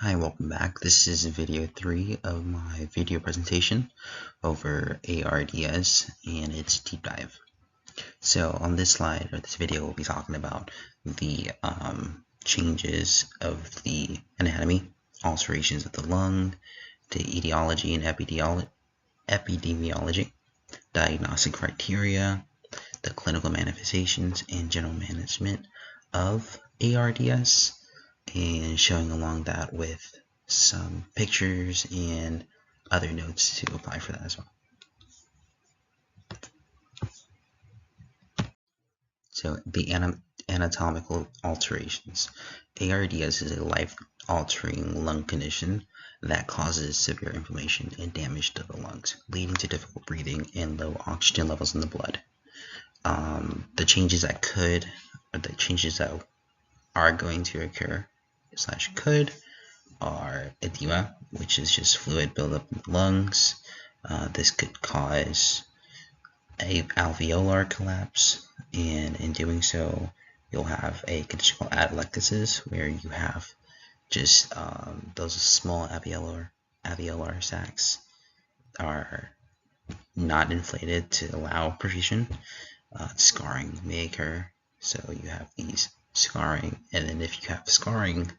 Hi, welcome back. This is video 3 of my video presentation over ARDS and its deep dive. So on this slide, or this video, we'll be talking about the changes of the anatomy, alterations of the lung, the etiology and epidemiology, diagnostic criteria, the clinical manifestations, and general management of ARDS, and showing along that with some pictures and other notes to apply for that as well. So the anatomical alterations. ARDS is a life-altering lung condition that causes severe inflammation and damage to the lungs, leading to difficult breathing and low oxygen levels in the blood. The changes that are going to occur / could are edema, which is just fluid buildup in the lungs. This could cause a alveolar collapse, and in doing so, you'll have a condition called atelectasis, where you have just those small alveolar sacs are not inflated to allow perfusion. Scarring may occur, so you have these scarring, and then if you have scarring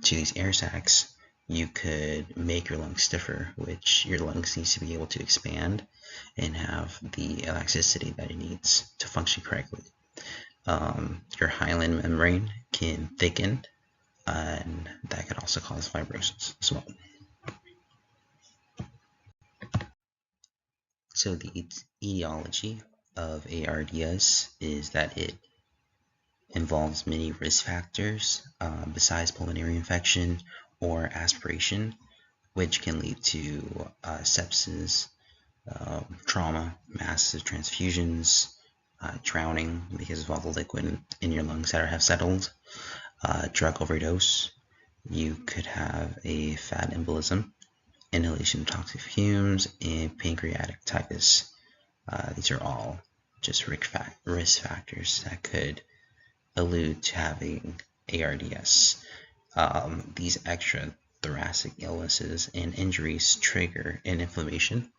to these air sacs, you could make your lungs stiffer, which your lungs needs to be able to expand and have the elasticity that it needs to function correctly. Your hyaline membrane can thicken, and that could also cause fibrosis as well. So the etiology of ARDS is that it involves many risk factors besides pulmonary infection or aspiration, which can lead to sepsis, trauma, massive transfusions, drowning because of all the liquid in your lungs that have settled, drug overdose. You could have a fat embolism, inhalation of toxic fumes, and pancreatic typhus. These are all just risk factors that could allude to having ARDS. These extra thoracic illnesses and injuries trigger an inflammation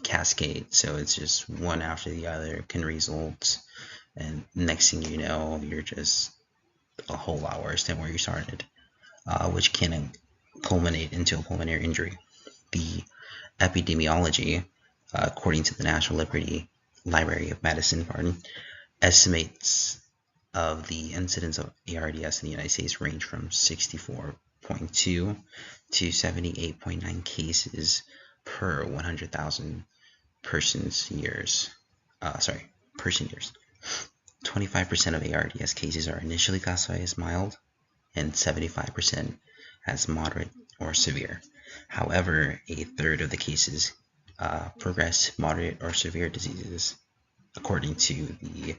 cascade, so it's just one after the other can result, and next thing you know, you're just a whole lot worse than where you started, which can culminate into a pulmonary injury. The epidemiology, according to the National Library of Medicine, estimates of the incidence of ARDS in the United States range from 64.2 to 78.9 cases per 100,000 person years. 25% of ARDS cases are initially classified as mild, and 75% as moderate or severe. However, a third of the cases progress moderate or severe diseases, according to the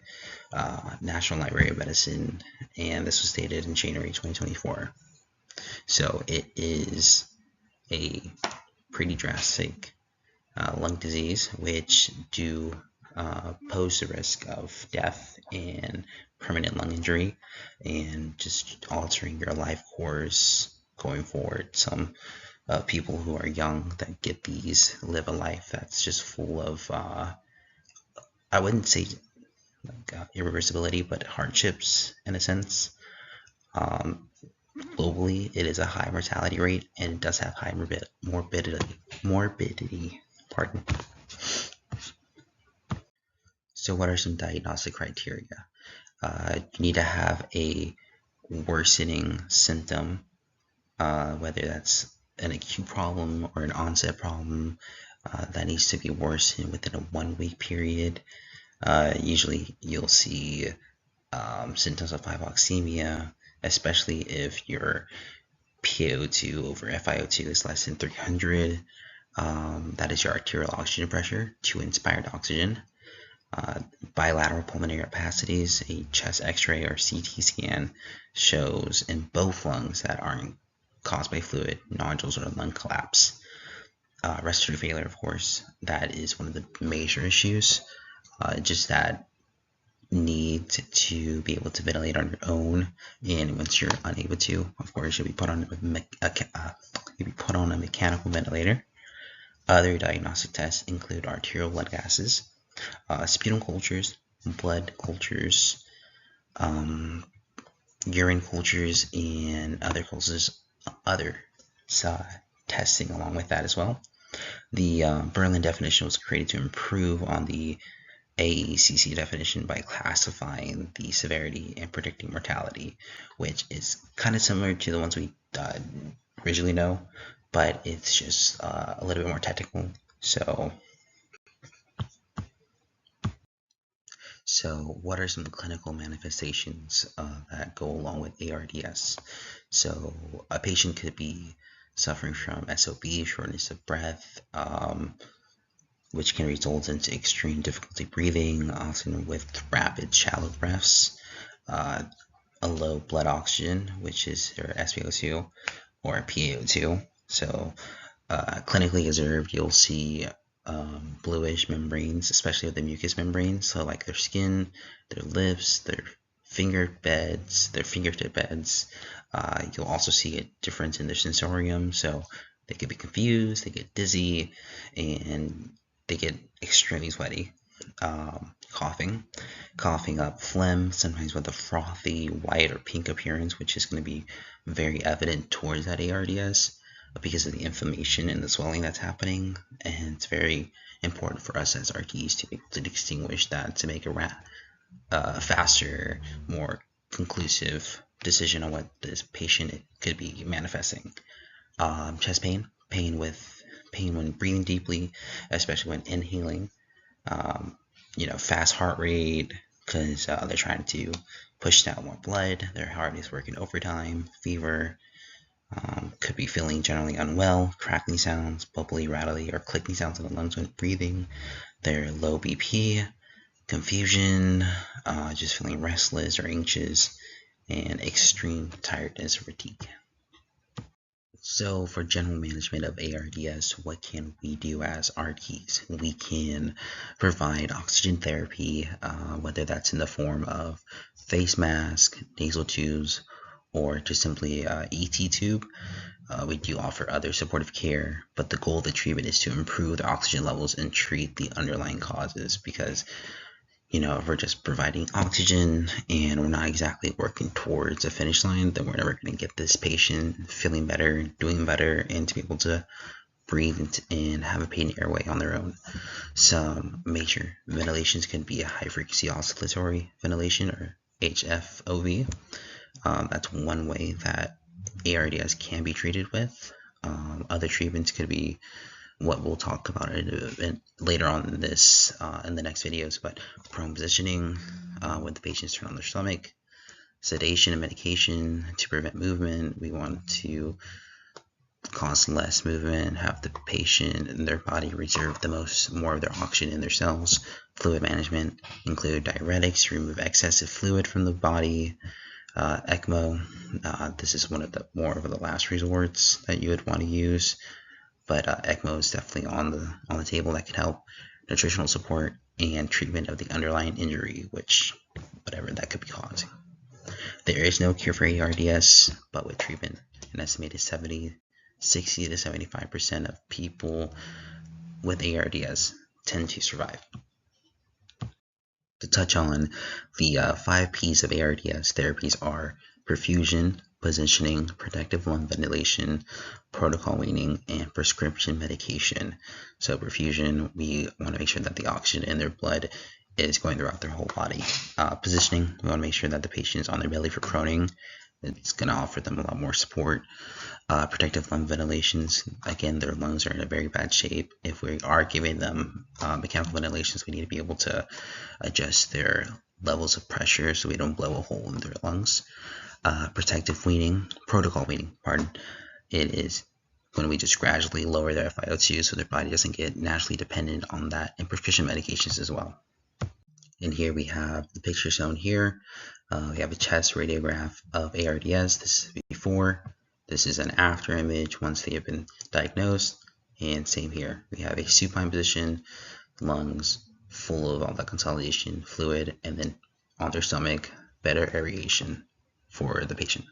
National Library of Medicine, and this was stated in January 2024. So it is a pretty drastic lung disease, which do pose the risk of death and permanent lung injury, and just altering your life course going forward. Some people who are young that get these live a life that's just full of I wouldn't say irreversibility, but hardships in a sense. Globally, it is a high mortality rate, and it does have high morbidity. Pardon. So what are some diagnostic criteria? You need to have a worsening symptom, whether that's an acute problem or an onset problem, that needs to be worsened within a 1-week period. Usually you'll see symptoms of hypoxemia, especially if your PaO2 over FiO2 is less than 300. That is your arterial oxygen pressure to inspired oxygen. Bilateral pulmonary opacities, a chest x-ray or CT scan shows in both lungs that aren't caused by fluid, nodules, or lung collapse. Respiratory failure, of course, that is one of the major issues. Just that need to be able to ventilate on your own, and once you're unable to, of course, you'll be put on a mechanical ventilator. Other diagnostic tests include arterial blood gases, sputum cultures, blood cultures, urine cultures, and other testing along with that as well. The Berlin definition was created to improve on the AECC definition by classifying the severity and predicting mortality, which is kind of similar to the ones we originally know, but it's just a little bit more technical. So what are some clinical manifestations that go along with ARDS? So a patient could be suffering from SOB, shortness of breath, which can result into extreme difficulty breathing, often with rapid, shallow breaths, a low blood oxygen, which is their SpO2 or PaO2. So clinically observed, you'll see bluish membranes, especially of the mucous membranes, so like their skin, their lips, their fingertip beds. You'll also see a difference in their sensorium, so they could be confused, they get dizzy, and they get extremely sweaty. Coughing up phlegm, sometimes with a frothy white or pink appearance, which is going to be very evident towards that ARDS because of the inflammation and the swelling that's happening. And it's very important for us as RTs to be able to distinguish that, to make a faster, more conclusive decision on what this patient could be manifesting. Chest pain when breathing deeply, especially when inhaling. Fast heart rate because they're trying to push out more blood. Their heart is working overtime. Fever. Could be feeling generally unwell. Crackling sounds, bubbly, rattly, or clicking sounds in the lungs when breathing. Their low BP. Confusion. Just feeling restless or anxious. And extreme tiredness or fatigue. So for general management of ARDS, what can we do as RTs? We can provide oxygen therapy, whether that's in the form of face mask, nasal tubes, or just simply ET tube. We do offer other supportive care, but the goal of the treatment is to improve the oxygen levels and treat the underlying causes, because if we're just providing oxygen and we're not exactly working towards a finish line, then we're never going to get this patient feeling better, doing better, and to be able to breathe and have a patent airway on their own. Some major ventilations can be a high frequency oscillatory ventilation, or HFOV. That's one way that ARDS can be treated with. Other treatments could be what we'll talk about later on in the next videos, but prone positioning when the patients turn on their stomach, sedation and medication to prevent movement. We want to cause less movement, have the patient and their body reserve more of their oxygen in their cells. Fluid management include diuretics to remove excessive fluid from the body. ECMO, this is one of the more of the last resorts that you would want to use. But ECMO is definitely on the table that can help. Nutritional support and treatment of the underlying injury, whatever that could be causing. There is no cure for ARDS, but with treatment, an estimated 60 to 75% of people with ARDS tend to survive. To touch on the 5 P's of ARDS therapies are perfusion, positioning, protective lung ventilation, protocol weaning, and prescription medication. So perfusion, we want to make sure that the oxygen in their blood is going throughout their whole body. Positioning, we want to make sure that the patient is on their belly for proning. It's going to offer them a lot more support. Protective lung ventilations, again, their lungs are in a very bad shape. If we are giving them mechanical ventilations, we need to be able to adjust their levels of pressure so we don't blow a hole in their lungs. Protocol weaning, it is when we just gradually lower their FiO2 so their body doesn't get naturally dependent on that, and prescription medications as well. And here we have the picture shown here. We have a chest radiograph of ARDS. This is before. This is an after image once they have been diagnosed. And same here. We have a supine position, lungs full of all that consolidation fluid, and then on their stomach, better aeration for the patient.